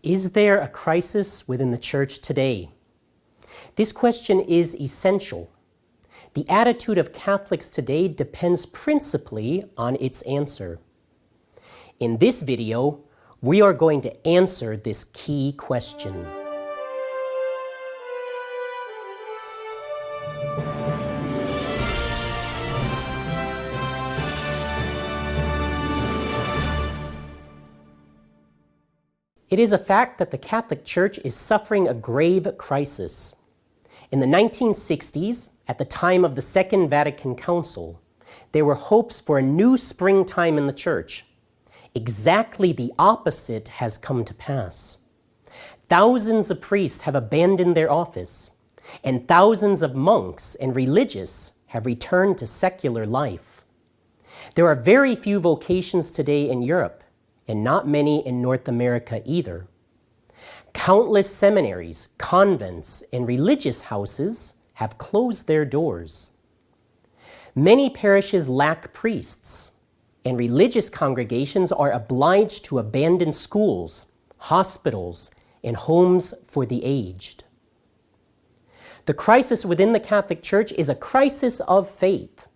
Is there a crisis within the Church today? This question is essential. The attitude of Catholics today depends principally on its answer. In this video, we are going to answer this key question. It is a fact that the Catholic Church is suffering a grave crisis. In the 1960s, at the time of the Second Vatican Council, there were hopes for a new springtime in the Church. Exactly the opposite has come to pass. Thousands of priests have abandoned their office, and thousands of monks and religious have returned to secular life. There are very few vocations today in Europe, and not many in North America either. Countless seminaries, convents, and religious houses have closed their doors. Many parishes lack priests, and religious congregations are obliged to abandon schools, hospitals, and homes for the aged. The crisis within the Catholic Church is a crisis of faith.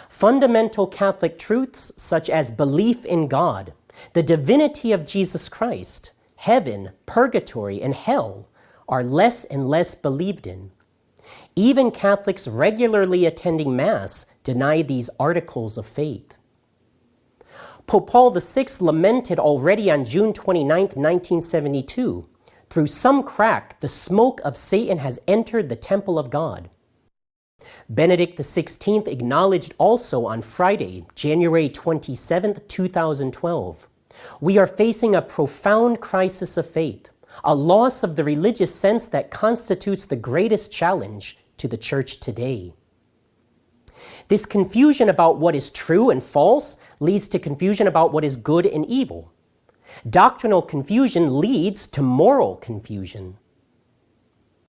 Fundamental Catholic truths such as belief in God, the divinity of Jesus Christ, heaven, purgatory, and hell are less and less believed in. Even Catholics regularly attending Mass deny these articles of faith. Pope Paul VI lamented already on June 29, 1972, "Through some crack, the smoke of Satan has entered the temple of God." Benedikt XVI acknowledged also on Friday, January 27, 2012, "We are facing a profound crisis of faith, a loss of the religious sense that constitutes the greatest challenge to the Church today." This confusion about what is true and false leads to confusion about what is good and evil. Doctrinal confusion leads to moral confusion.